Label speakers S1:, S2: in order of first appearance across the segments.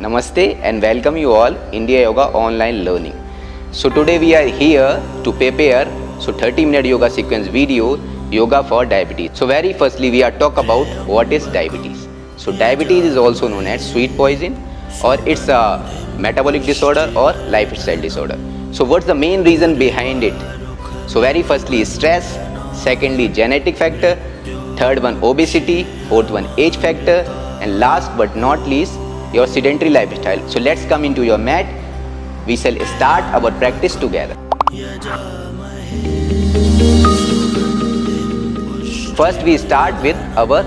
S1: Namaste and welcome you all India Yoga online learning. So today we are here to prepare 30-minute yoga sequence video yoga for diabetes. So very firstly we are talk about what is diabetes. So diabetes is also known as sweet poison or it's a metabolic disorder or lifestyle disorder. So what's the main reason behind it? So very firstly stress, secondly genetic factor, third one obesity, fourth one age factor, and last but not least your sedentary lifestyle. So let's come into your mat. We shall start our practice together. First we start with our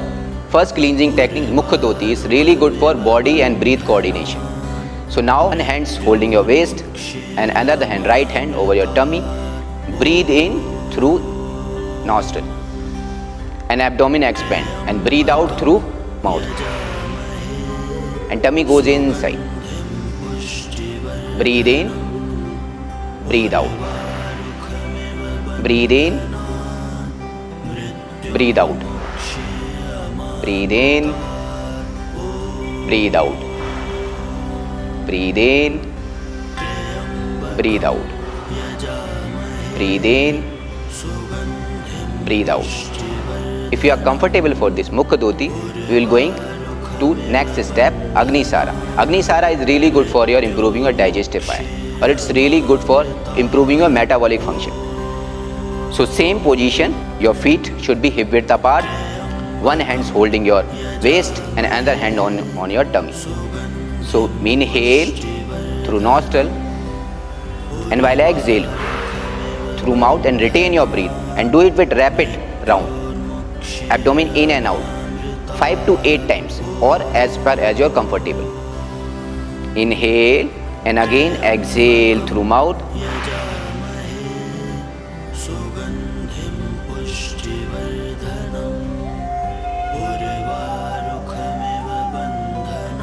S1: first cleansing technique, Mukha Dhoti. Is really good for body and breath coordination. So now one hand holding your waist and another hand, right hand over your tummy. Breathe in through nostril and abdomen expand and breathe out through mouth. And tummy goes inside. Breathe in, breathe out. Breathe in, breathe out. Breathe in, breathe out. Breathe in, breathe out. Breathe in, breathe out. If you are comfortable for this Mukha Dhoti, we will going to next step, Agnisara. Agnisara is really good for your improving your digestive fire, or it's really good for improving your metabolic function. So same position, your feet should be hip width apart, one hand holding your waist and another hand on your tummy. So inhale through nostril and while exhale through mouth and retain your breath and do it with rapid round, abdomen in and out. 5 to 8 times or as per as you're comfortable. Inhale and again exhale through mouth.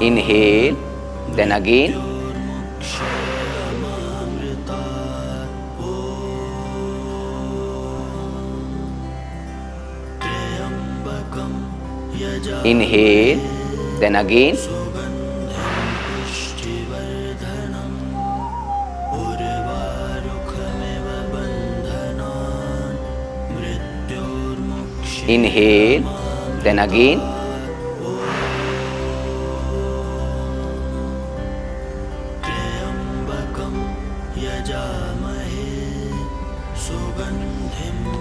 S1: Inhale, then again. Inhale, then again. Inhale, then again.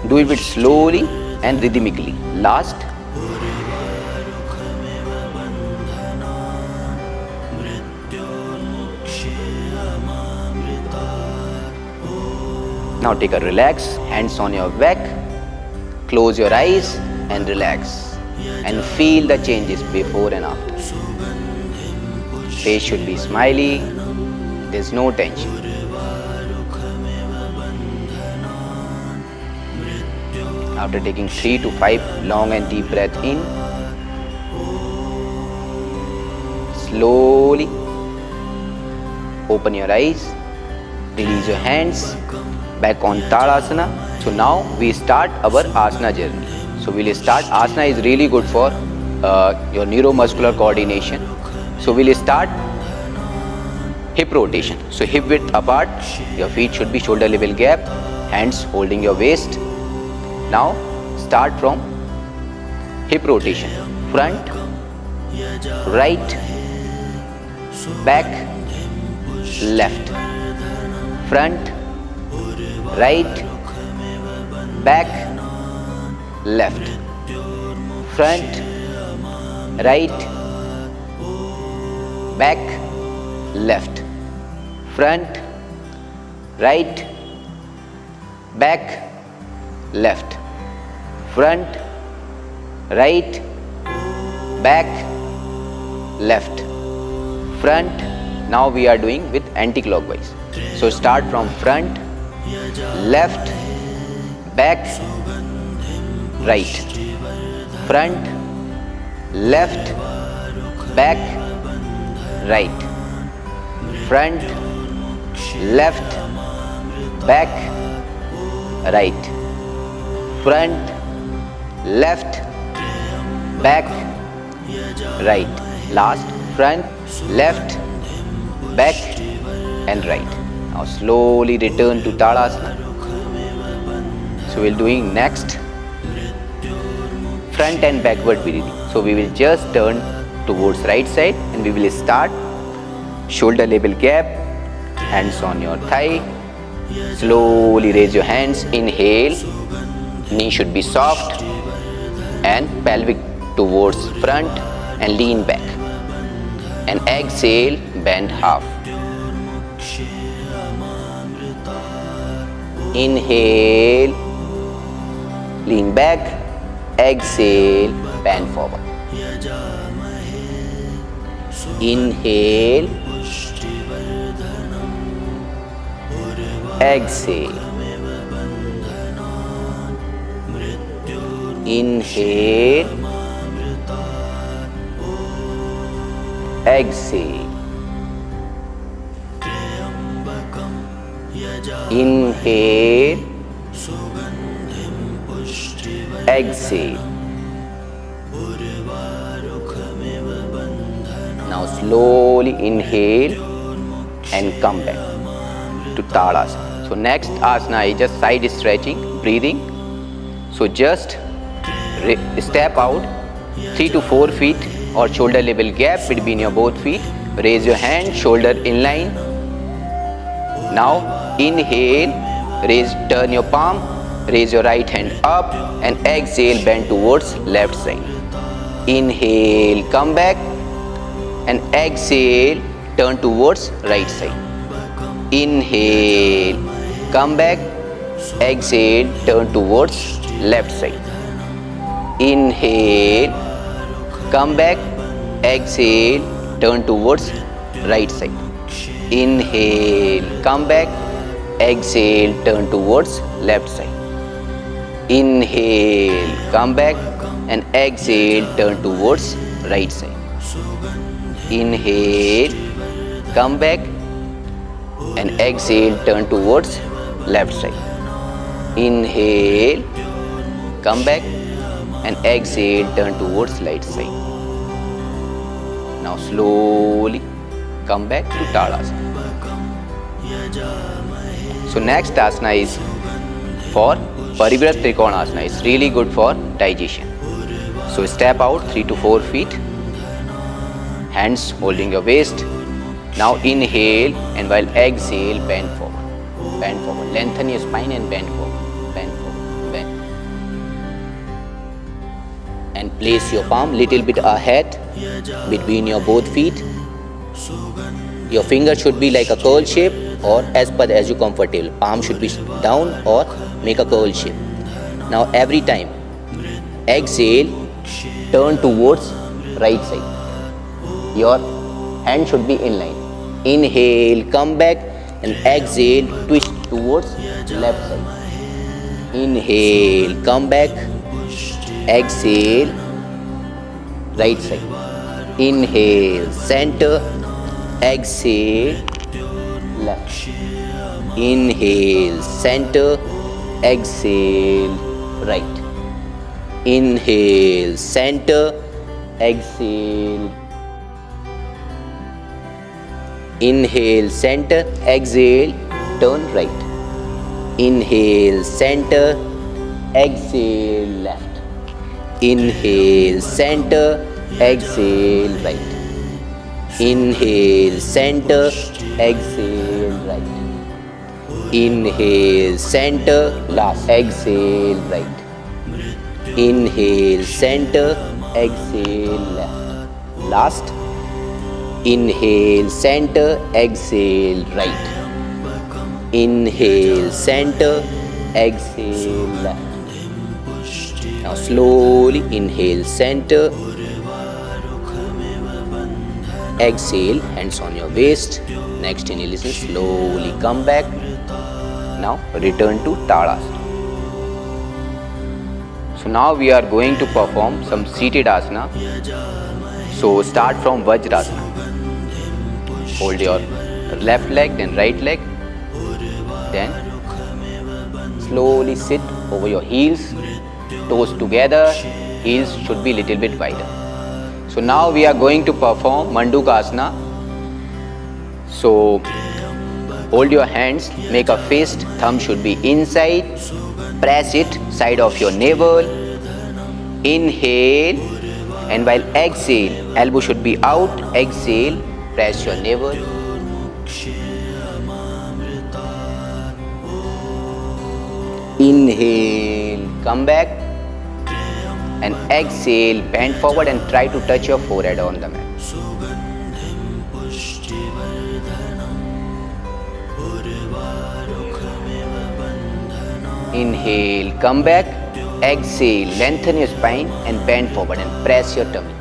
S1: Do it slowly and rhythmically. Last. Now take a relax, hands on your back, close your eyes and relax and feel the changes before and after. Face should be smiley, there's no tension. After taking 3 to 5 long and deep breath in, slowly open your eyes, release your hands, back on Tadasana. So now we start our asana journey. So we'll start, asana is really good for your neuromuscular coordination. So we'll start hip rotation. So hip width apart, your feet should be shoulder level gap, hands holding your waist. Now start from hip rotation. Front, right, back, left. Front, right, back, left. Front, right, back, left. Front, right, back, left. Front, right, back, left. Front. Now we are doing with anti-clockwise. So start from front, left, back, right. Front, left, back, right. Front, left, back, right. Front, left, back, right. Last, front, left, back and right. Now slowly return to Tadasana. So we'll doing next front and backward breathing. So we will just turn towards right side and we will start shoulder level gap, hands on your thigh. Slowly raise your hands, inhale, knee should be soft and pelvic towards front and lean back. And exhale, bend half. Inhale, lean back, exhale, bend forward. Inhale, exhale. Inhale, exhale. Inhale, exhale. Now slowly inhale and come back to Tadasana. So next asana is just side stretching, breathing. So just step out 3 to 4 feet or shoulder level gap between your both feet. Raise your hand, shoulder in line. Now inhale, turn your palm, raise your right hand up and exhale, bend towards left side. Inhale, come back and exhale, turn towards right side. Inhale, come back, exhale, turn towards left side. Inhale, come back, exhale, turn towards right side. Inhale, come back, exhale, turn towards left side. Inhale, come back and exhale, turn towards right side. Inhale, come back and exhale, turn towards left side. Inhale, come back and exhale, turn towards right side. Now slowly come back to Tadasana. So next asana is for Parivrat Trikonasana. It's really good for digestion. So step out 3 to 4 feet, hands holding your waist. Now inhale and while exhale, bend forward. Bend forward. Lengthen your spine and bend forward. Bend forward. Bend. And place your palm little bit ahead between your both feet. Your finger should be like a curl shape or as per as you comfortable. Palm should be down or make a curl shape. Now every time exhale, turn towards right side. Your hand should be in line. Inhale, come back and exhale, twist towards left side. Inhale, come back, exhale, right side. Inhale, center, exhale, left. Inhale, center, exhale, right. Inhale, center, exhale. Inhale, center, exhale, turn right. Inhale, center, exhale, left. Inhale, center, exhale, right. Inhale, center, exhale, right. Inhale, center, last. Exhale, right. Inhale, center, exhale, left. Last. Inhale, center, exhale, right. Inhale, center, exhale, left. Now slowly inhale, center, exhale, hands on your waist. Next inhalation, slowly come back. Now return to Tadasana. So now we are going to perform some seated asana. So start from Vajrasana. Hold your left leg, then right leg. Then slowly sit over your heels, toes together, heels should be little bit wider. So now we are going to perform Mandukasana. So hold your hands, make a fist, thumb should be inside, press it side of your navel, inhale, and while exhale, elbow should be out, exhale, press your navel. Inhale, come back, and exhale, bend forward and try to touch your forehead on the mat. Inhale, come back, exhale, lengthen your spine and bend forward and press your tummy.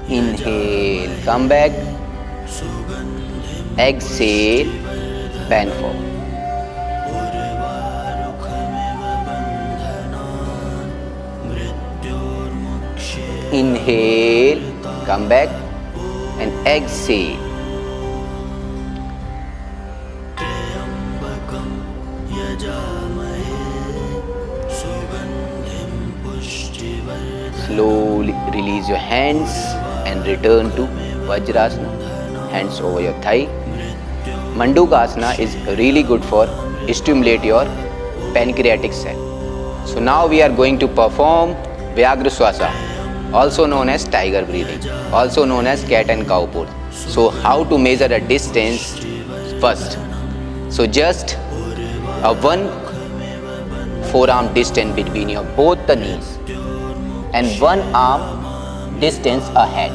S1: Inhale, come back, exhale, bend forward. Inhale, come back, and exhale. Slowly release your hands and return to Vajrasana, hands over your thigh. Mandukasana is really good for stimulate your pancreatic cell. So now we are going to perform Vyagraswasa, also known as tiger breathing, also known as cat and cow pose. So how to measure a distance first? So just a one forearm distance between your both the knees and one arm distance ahead.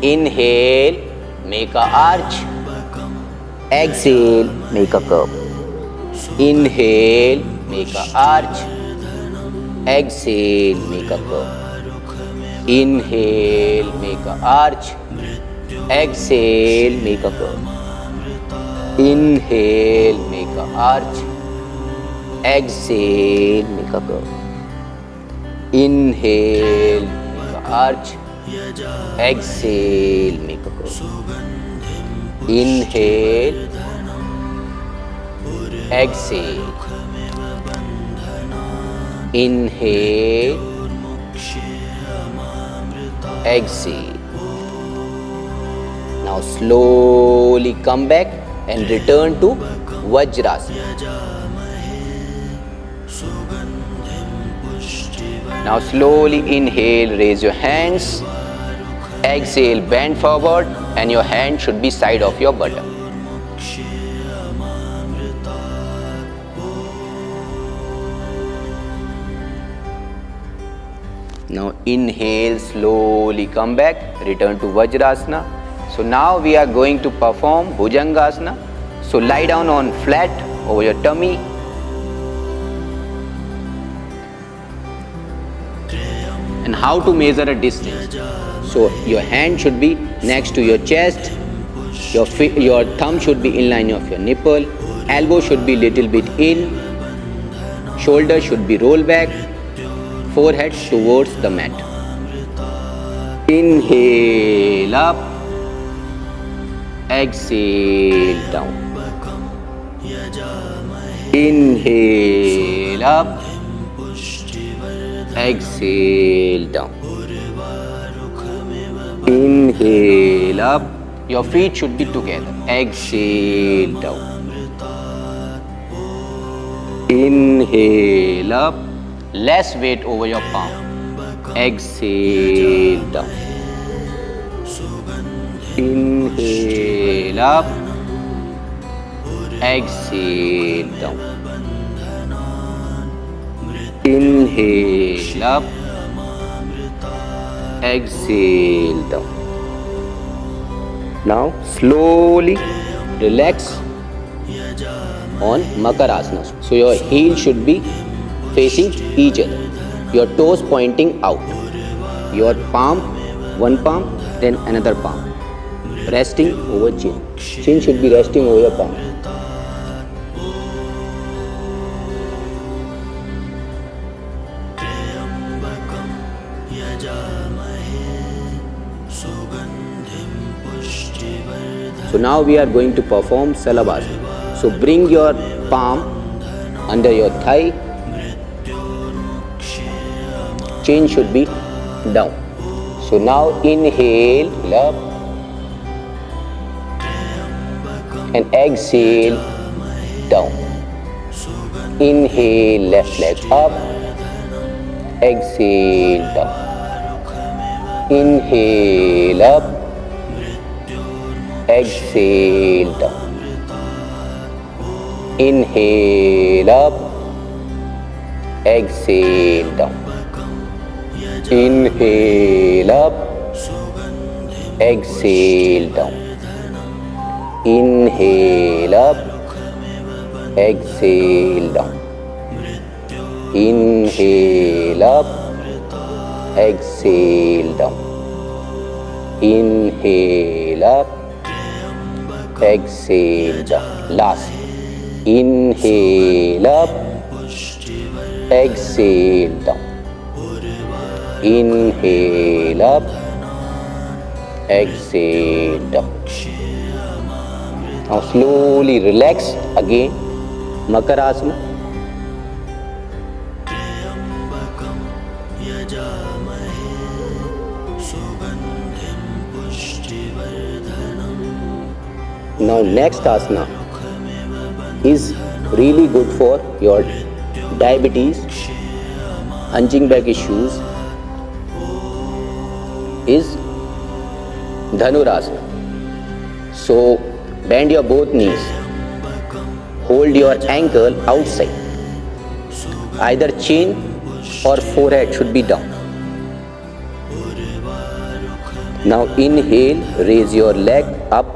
S1: Inhale, make a arch. Exhale, make a curve. Inhale, make a arch. Exhale, make a curve. Inhale, make a arch. Exhale, make a curve. Inhale, make a arch. Exhale, make a curve. Inhale, make a arch. Exhale, make a curve. Inhale, exhale. Inhale, exhale. Now slowly come back and return to Vajrasana. Now slowly inhale, raise your hands. Exhale, bend forward and your hand should be side of your buttock. Now inhale, slowly come back, return to Vajrasana. So now we are going to perform Bhujangasana. So lie down on flat over your tummy. And how to measure a distance? So your hand should be next to your chest, your thumb should be in line of your nipple, elbow should be little bit in, shoulder should be rolled back, forehead towards the mat. Inhale up, exhale down. Inhale up, exhale down. Inhale up, your feet should be together. Exhale down. Inhale up, less weight over your palm. Exhale down. Inhale up, exhale down. Inhale up, exhale down. Now slowly relax on Makarasana. So your heel should be facing each other. Your toes pointing out. Your palm, one palm, then another palm. Resting over chin. Chin should be resting over your palm. So now we are going to perform Salabhasana. So bring your palm under your thigh chin should be down. So now inhale up and exhale down. Inhale, left leg up, exhale down. Inhale up, exhale down. Inhale up, exhale down. Inhale up, exhale down. Inhale up, exhale down. Inhale up, exhale down. Inhale up, exhale down. Last. Inhale up, exhale down. Inhale up, exhale down. Now slowly relax again. Makarasana. Now next asana is really good for your diabetes, hunching back issues, is Dhanurasana. So bend your both knees, hold your ankle outside, either chin or forehead should be down. Now inhale, raise your leg up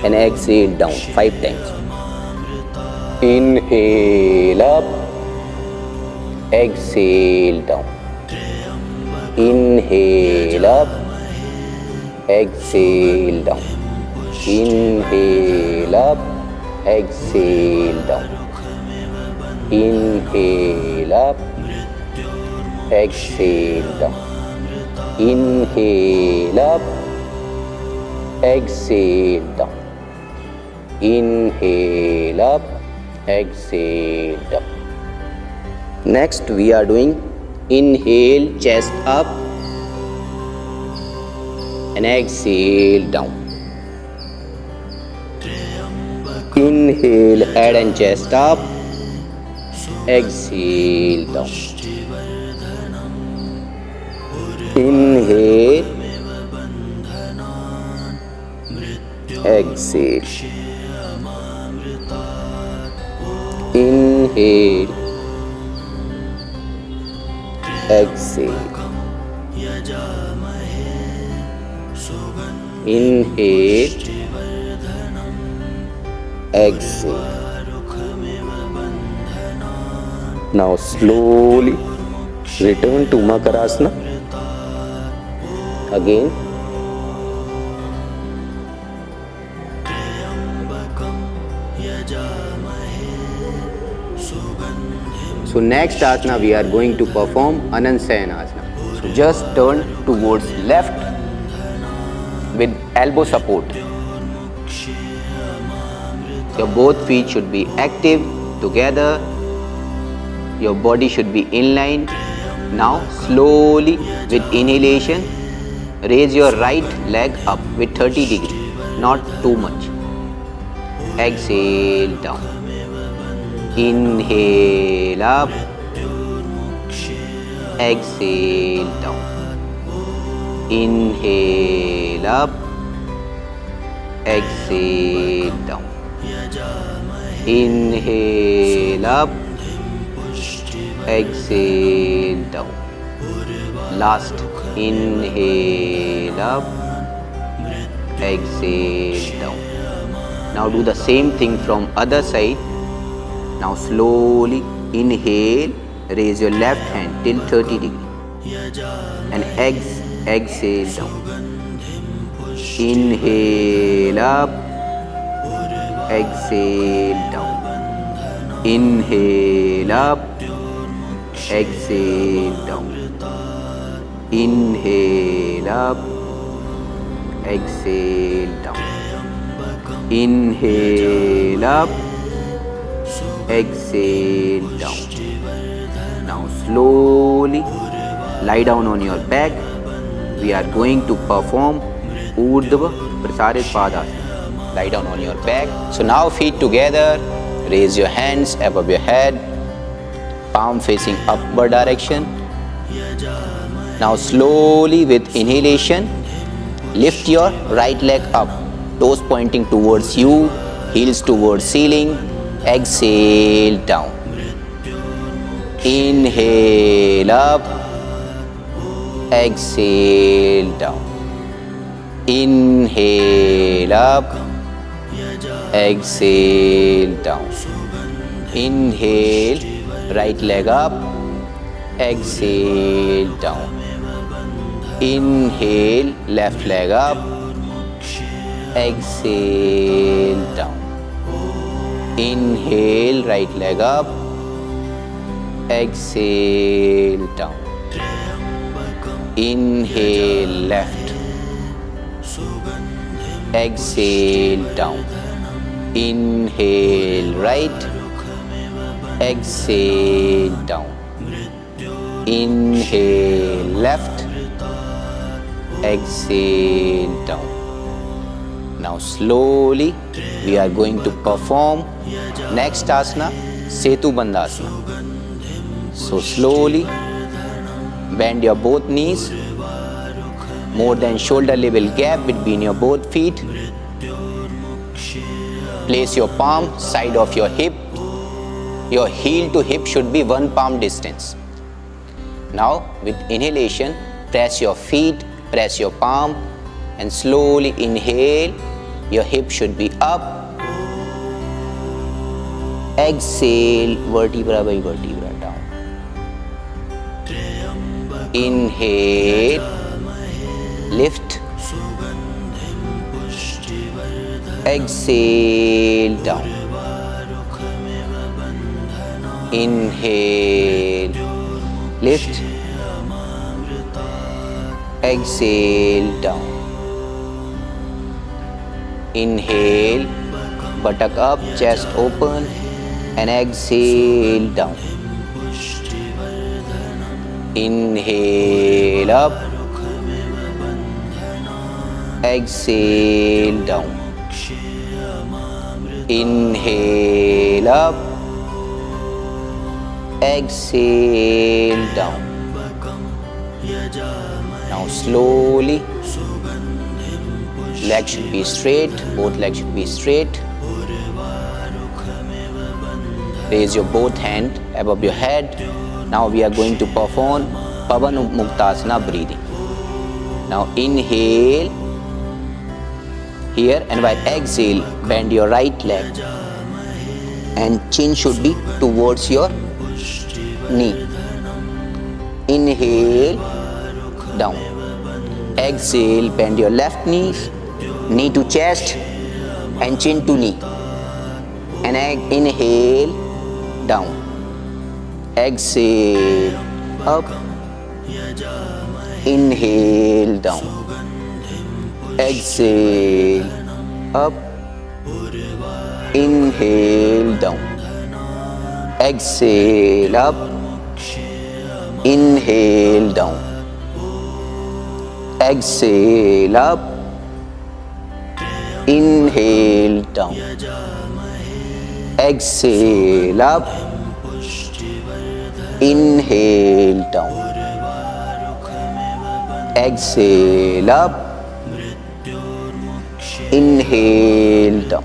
S1: and exhale down 5 times. Inhale up, exhale down. Inhale up, exhale down. Inhale up, exhale down. Inhale up, exhale down. Inhale up, exhale down. Inhale up, exhale down. Next we are doing inhale, chest up and exhale down. Inhale, head and chest up, exhale down. Inhale, exhale. Inhale, exhale. Inhale, exhale. Now slowly return to Makarasana again. So next asana we are going to perform Anansayanasana. So just turn towards left with elbow support. Your both feet should be active together. Your body should be in line. Now slowly with inhalation, raise your right leg up with 30 degrees, not too much. Exhale down. Inhale up, exhale down. Inhale up, exhale down. Inhale up, exhale down. Last, inhale up, exhale down. Now do the same thing from other side. Now slowly inhale, raise your left hand till 30 degrees and exhale down. Inhale up, exhale down. Inhale up, exhale down. Inhale up, exhale down. Inhale up, exhale down. Now slowly Lie down on your back. We are going to perform Urdhva Prasarit Padasana. Lie down on your back. So now feet together. Raise your hands above your head. Palm facing upward direction. Now slowly with inhalation, lift your right leg up. Toes pointing towards you. Heels towards ceiling. Exhale down. Inhale up. Exhale down. Inhale up. Exhale down. Inhale, right leg up. Exhale down. Inhale, left leg up. Exhale down. Inhale, right leg up. Exhale down. Inhale, left. Exhale down. Inhale, right. Exhale down. Inhale, left. Exhale down. Now slowly we are going to perform next asana, Setu Bandhasana. So slowly bend your both knees, more than shoulder level gap between your both feet. Place your palm side of your hip. Your heel to hip should be 1 palm distance. Now with inhalation, press your feet, press your palm and slowly inhale. Your hip should be up. Exhale, vertebra by vertebra down. Inhale, lift. Exhale down. Inhale, lift. Exhale down. Inhale, buttock up, chest open and exhale down. Inhale up. Exhale down. Inhale up. Exhale down. Now slowly, legs should be straight, both legs should be straight. Raise your both hand above your head. Now we are going to perform Pavan Muktasana breathing. Now inhale here and while exhale, bend your right leg and chin should be towards your knee. Inhale, down. Exhale, bend your left knees, knee to chest and chin to knee. And inhale, down. Exhale, up. Inhale, down. Exhale, up. Inhale, down. Exhale, up. Inhale, down. Exhale, up. Inhale, down. Exhale, up. Inhale, down. Exhale, up. Inhale, down.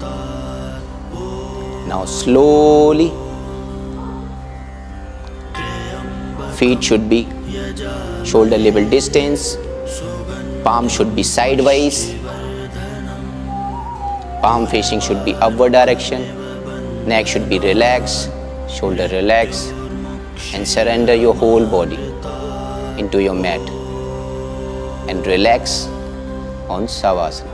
S1: Now slowly, feet should be shoulder level distance, palm should be sideways, palm facing should be upward direction, neck should be relaxed, shoulder relaxed, and surrender your whole body into your mat and relax on Savasana.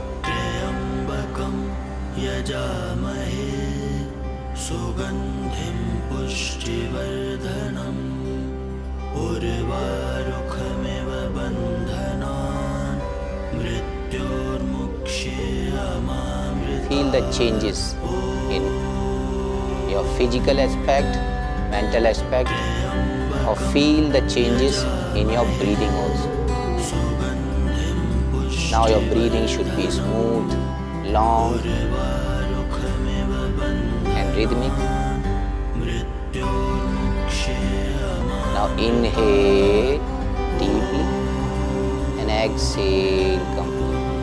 S1: Feel the changes in your physical aspect, mental aspect, Now feel the changes in your breathing also. Now your breathing should be smooth, long and rhythmic. Now inhale deeply and exhale completely.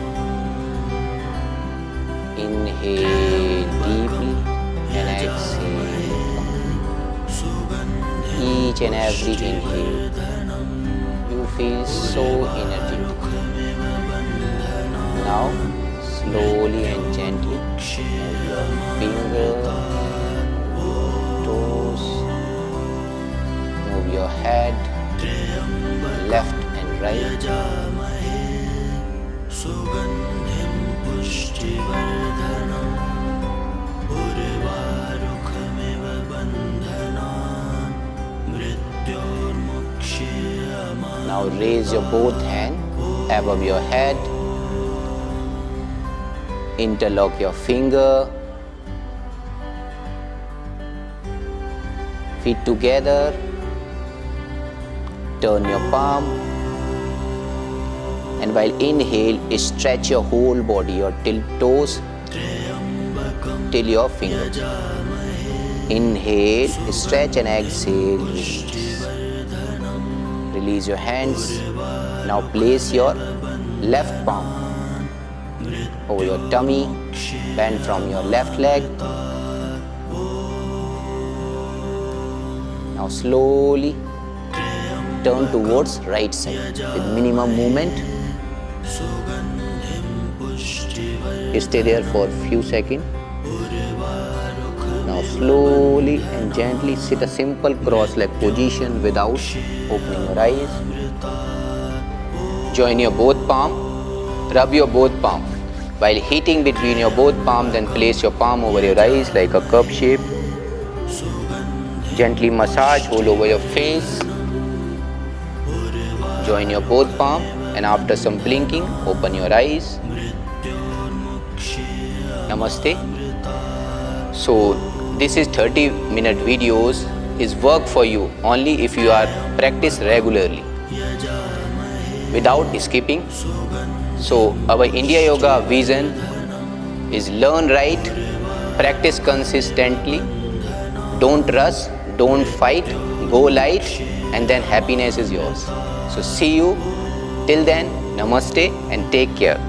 S1: Inhale deeply and exhale completely. Each and every inhale, you feel so energetic. Now slowly and gently move your fingers, toes, move your head left and right. Now raise your both hands above your head. Interlock your finger, feet together, turn your palm, and while inhale, stretch your whole body, your toes till your fingers. Inhale, stretch and exhale, release. Release your hands. Now place your left palm over your tummy, bend from your left leg. Now slowly turn towards right side with minimum movement. Stay there for a few seconds. Now slowly and gently sit a simple cross-leg position without opening your eyes. Join your both palm, rub your both palm. While hitting between your both palms, then place your palm over your eyes like a cup shape. Gently massage all over your face. Join your both palm and after some blinking, open your eyes. Namaste. So this is 30-minute videos is work for you only if you are practice regularly without skipping. So our India Yoga vision is learn right, practice consistently, don't rush, don't fight, go light, and then happiness is yours. So see you till then, namaste and take care.